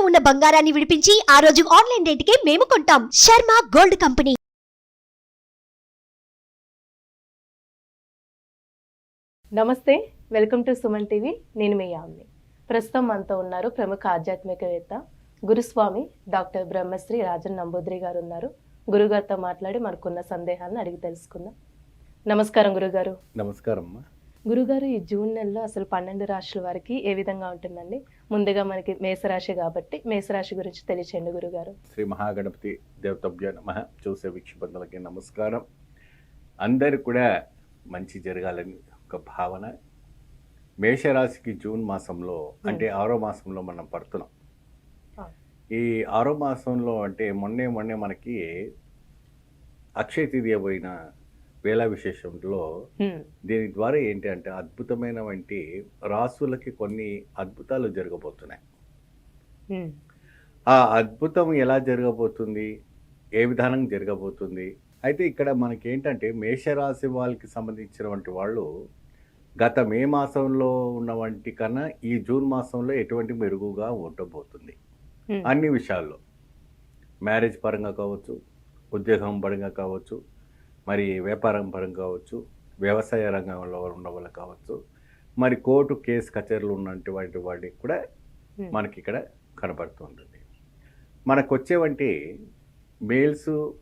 ఉన్న బంగారాన్ని విడిపించి ఆ రోజు ఆన్లైన్ రేటుకే మేము కొంటాం. Sharma gold company. నమస్తే, వెల్కమ్ టు సుమన్ టీవీ. నేను మీ యామిని. ప్రస్తుతం మనతో ఉన్నారు ప్రముఖ ఆధ్యాత్మికవేత్త గురుస్వామి డాక్టర్ బ్రహ్మశ్రీ రాజన్ నంబూద్రి గారు ఉన్నారు. గురుగారితో మాట్లాడి మనకున్న సందేహాలను అడిగి తెలుసుకుందాం. నమస్కారం గురుగారు. నమస్కారం అమ్మా. గురుగారు, ఈ జూన్ నెలలో అసలు 12 రాశుల వారికి ఏ విధంగా ఉంటుందండి? ముందుగా మనకి మేషరాశి కాబట్టి మేషరాశి గురించి తెలియచేయండి గురుగారు. శ్రీ మహాగణపతి దేవతభ్య నమః. చూసే వీక్షబంధులకి నమస్కారం. అందరు కూడా మంచి జరగాలని ఒక భావన. మేషరాశికి జూన్ మాసంలో అంటే 6వ మాసంలో మనం పడుతున్నాం. ఈ 6వ మాసంలో అంటే మొన్నే మనకి అక్షయ తృతీయ పోయిన వేళ విశేషంలో దీని ద్వారా ఏంటి అంటే అద్భుతమైన వంటి రాసులకి కొన్ని అద్భుతాలు జరగబోతున్నాయి. ఆ అద్భుతం ఎలా జరగబోతుంది, ఏ విధానం జరగబోతుంది? అయితే ఇక్కడ మనకి ఏంటంటే మేషరాశి వాళ్ళకి సంబంధించినటువంటి వాళ్ళు గత మే మాసంలో ఉన్న వంటి కన్నా ఈ జూన్ మాసంలో ఎటువంటి మెరుగుగా ఉండబోతుంది అన్ని విషయాల్లో. మ్యారేజ్ పరంగా కావచ్చు, ఉద్యోగం పరంగా కావచ్చు, మరి వ్యాపారం పరంగా కావచ్చు, వ్యవసాయ రంగంలో ఉన్న వాళ్ళు కావచ్చు, మరి కోర్టు కేసు కచేరీలు ఉన్నటువంటి వాటికి కూడా మనకి ఇక్కడ కనబడుతుంటుంది. మనకు వచ్చేవంటి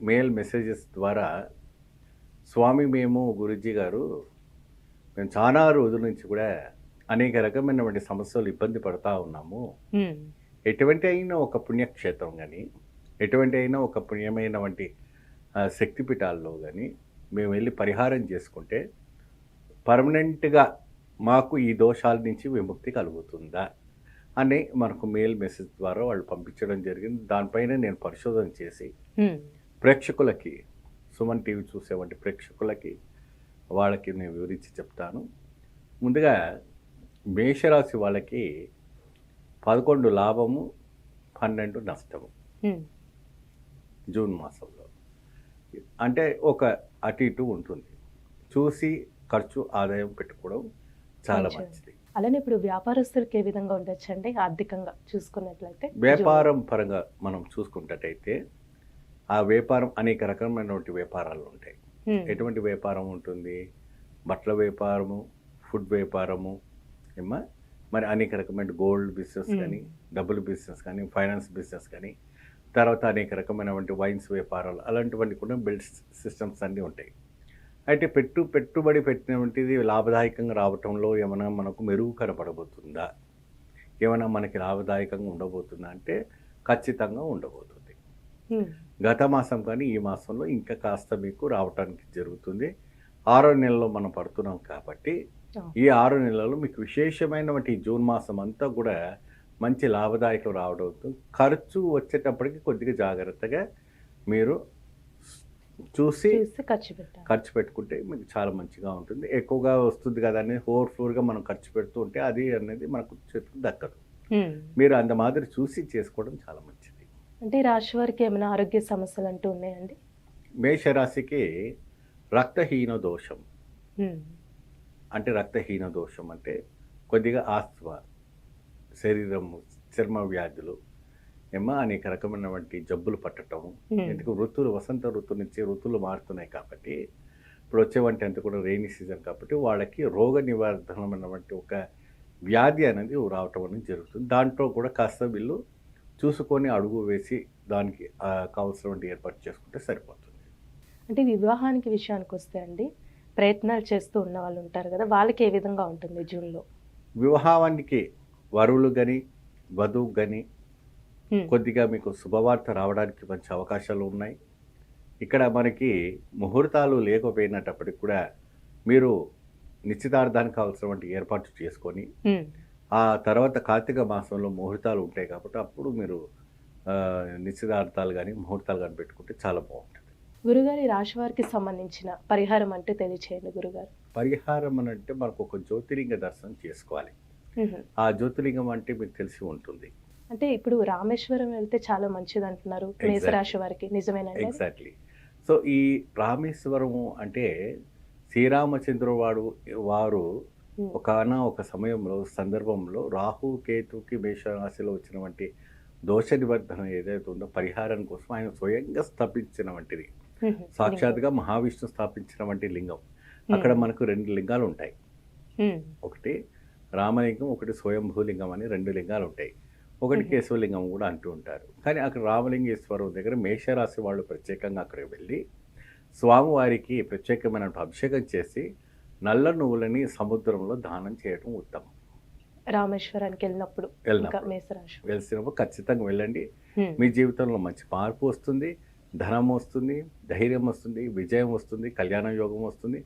మెయిల్ మెసేజెస్ ద్వారా స్వామి మేము గురూజీ గారు మేము చాలా రోజుల నుంచి కూడా అనేక రకమైనటువంటి సమస్యలు ఇబ్బంది పడతా ఉన్నాము. ఎటువంటి అయినా ఒక పుణ్యక్షేత్రం కానీ, ఎటువంటి అయినా ఒక పుణ్యమైన వంటి శక్తిపీఠాల్లో కానీ మేము వెళ్ళి పరిహారం చేసుకుంటే పర్మనెంట్గా మాకు ఈ దోషాల నుంచి విముక్తి కలుగుతుందా అని మనకు మెయిల్ మెసేజ్ ద్వారా వాళ్ళు పంపించడం జరిగింది. దానిపైన నేను పరిశోధన చేసి ప్రేక్షకులకి, సుమన్ టీవీ చూసేవంటి ప్రేక్షకులకి వాళ్ళకి నేను వివరించి చెప్తాను. ముందుగా మేషరాశి వాళ్ళకి 11 లాభము, 12 నష్టము జూన్ మాసంలో. అంటే ఒక అటు ఇటు ఉంటుంది. చూసి ఖర్చు ఆదాయం పెట్టుకోవడం చాలా మంచిది. అలానే ఇప్పుడు వ్యాపారస్తులకి ఏ విధంగా ఉండొచ్చండి ఆర్థికంగా చూసుకున్నట్లయితే? వ్యాపారం పరంగా మనం చూసుకున్నట్టయితే ఆ వ్యాపారం అనేక రకమైనటువంటి వ్యాపారాలు ఉంటాయి. ఎటువంటి వ్యాపారం ఉంటుంది? బట్టల వ్యాపారము, ఫుడ్ వ్యాపారము, ఏమా మరి అనేక రకమైన గోల్డ్ బిజినెస్ కానీ, డబ్బులు బిజినెస్ కానీ, ఫైనాన్స్ బిజినెస్ కానీ, తర్వాత అనేక రకమైనటువంటి వైన్స్ వ్యాపారాలు, అలాంటివన్నీ కూడా బిల్డ్ సిస్టమ్స్ అన్నీ ఉంటాయి. అయితే పెట్టుబడి పెట్టినటువంటిది లాభదాయకంగా రావటంలో ఏమైనా మనకు మెరుగు కనపడబోతుందా, ఏమైనా మనకి లాభదాయకంగా ఉండబోతుందా అంటే ఖచ్చితంగా ఉండబోతుంది. గత మాసం కానీ ఈ మాసంలో ఇంకా కాస్త మీకు రావటానికి జరుగుతుంది. 6వ నెలలో మనం పడుతున్నాం కాబట్టి ఈ 6 నెలలు మీకు విశేషమైనటువంటి జూన్ మాసం అంతా కూడా మంచి లాభదాయకం రావడం. ఖర్చు వచ్చేటప్పటికి కొద్దిగా జాగ్రత్తగా మీరు చూసి ఖర్చు పెట్టుకుంటే మీకు చాలా మంచిగా ఉంటుంది. ఎక్కువగా వస్తుంది కదా అని ఓవర్ఫ్లోర్గా మనం ఖర్చు పెడుతూ ఉంటే అది అనేది మనకు చేతికి దక్కదు. మీరు అంత మాదిరి చూసి చేసుకోవడం చాలా మంచిది. అంటే రాశి వారికి ఏమైనా ఆరోగ్య సమస్యలు అంటూ ఉన్నాయండి? మేషరాశికి రక్తహీన దోషం అంటే రక్తహీన దోషం అంటే కొద్దిగా ఆస్తమా, శరీరము, చర్మ వ్యాధులు, ఏమో అనేక రకమైనటువంటి జబ్బులు పట్టడం. ఎందుకు ఋతువులు, వసంత ఋతువు నుంచి ఋతువులు మారుతున్నాయి కాబట్టి ఇప్పుడు వచ్చేవంటి అంతా కూడా రెయినీ సీజన్ కాబట్టి వాళ్ళకి రోగ నివారణమైనటువంటి ఒక వ్యాధి అనేది రావటం అనేది జరుగుతుంది. దాంట్లో కూడా కాస్త వీళ్ళు చూసుకొని అడుగు వేసి దానికి కావాల్సినటువంటి ఏర్పాటు చేసుకుంటే సరిపోతుంది. అంటే వివాహానికి విషయానికి వస్తే అండి, ప్రయత్నాలు చేస్తూ ఉన్న వాళ్ళు ఉంటారు కదా, వాళ్ళకి ఏ విధంగా ఉంటుంది జూన్లో? వివాహానికి వరువులు కానీ వధువు కానీ కొద్దిగా మీకు శుభవార్త రావడానికి మంచి అవకాశాలు ఉన్నాయి. ఇక్కడ మనకి ముహూర్తాలు లేకపోయినప్పటికి కూడా మీరు నిశ్చితార్థానికి కావాల్సినటువంటి ఏర్పాటు చేసుకొని ఆ తర్వాత కార్తీక మాసంలో ముహూర్తాలు ఉంటాయి కాబట్టి అప్పుడు మీరు నిశ్చితార్థాలు కానీ ముహూర్తాలు కానీ పెట్టుకుంటే చాలా బాగుంటుంది. గురుగారి రాశి వారికి సంబంధించిన పరిహారం అంటే తెలియచేయండి గురుగారు. పరిహారం అని అంటే మనకు ఒక జ్యోతిర్లింగ దర్శనం చేసుకోవాలి. ఆ జ్యోతిర్లింగం అంటే మీకు తెలిసి ఉంటుంది. అంటే ఇప్పుడు రామేశ్వరం వెళ్తే చాలా మంచిది అంటున్నారు మేషరాశి వారికి, నిజమేనా? ఎగ్జాక్ట్లీ. సో ఈ రామేశ్వరము అంటే శ్రీరామచంద్రుడు వారు ఒక సమయంలో సందర్భంలో రాహు కేతుకి మేషరాశిలో వచ్చినటువంటి దోష నివర్ధన ఏదైతే ఉందో పరిహారం కోసం ఆయన స్వయంగా స్థాపించిన వంటిది. సాక్షాత్గా మహావిష్ణు స్థాపించిన వంటి లింగం. అక్కడ మనకు 2 లింగాలు ఉంటాయి. ఒకటి రామలింగం, ఒకటి స్వయంభూలింగం అని 2 లింగాలు ఉంటాయి. ఒకటి కేశవలింగం కూడా అంటూ ఉంటారు. కానీ అక్కడ రామలింగేశ్వరం దగ్గర మేషరాశి వాళ్ళు ప్రత్యేకంగా అక్కడికి వెళ్ళి స్వామివారికి ప్రత్యేకమైన అభిషేకం చేసి నల్ల నువ్వులని సముద్రంలో దానం చేయడం ఉత్తమం. రామేశ్వరానికి వెళ్ళినప్పుడు వెలిసినప్పుడు ఖచ్చితంగా వెళ్ళండి. మీ జీవితంలో మంచి మార్పు వస్తుంది, ధనం వస్తుంది, ధైర్యం వస్తుంది, విజయం వస్తుంది, కళ్యాణ యోగం వస్తుంది.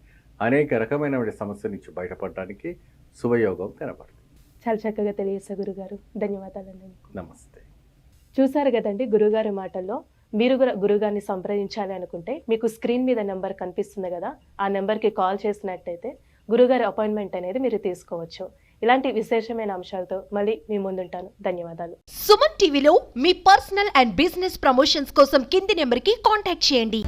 అనేక రకమైన సమస్య నుంచి బయటపడడానికి శుభయోగం కనపడుతుంది. చాలా చక్కగా తెలియజేశారు గురుగారు. ధన్యవాదాలండి. నమస్తే. చూసారు కదండి గురుగారి మాటల్లో. మీరు కూడా గురుగారిని సంప్రదించాలి అనుకుంటే మీకు స్క్రీన్ మీద నెంబర్ కనిపిస్తుంది కదా, ఆ నెంబర్కి కాల్ చేసినట్టయితే గురుగారి అపాయింట్మెంట్ అనేది మీరు తీసుకోవచ్చు. ఇలాంటి విశేషమైన అంశాలతో మళ్ళీ మీ ముందుంటాను. ధన్యవాదాలు. సుమన్ టీవీలో మీ పర్సనల్ అండ్ బిజినెస్ ప్రమోషన్స్ కోసం కింది నెంబర్కి కాంటాక్ట్ చేయండి.